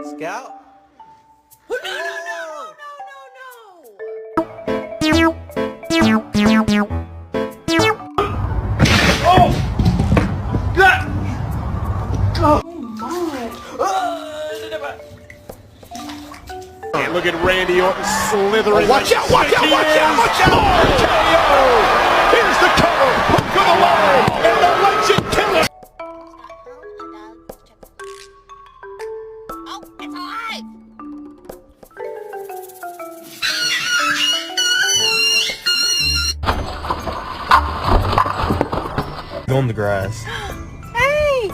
Scout? No, no, no, no, no, no, no! Oh! God! Oh my! And look at Randy Orton slithering. Oh, watch out! Watch out! Watch out! Watch out! RKO! Here's the cover. Hook of the leg. And the legend killer. Oh, it's alive! On the grass. Hey!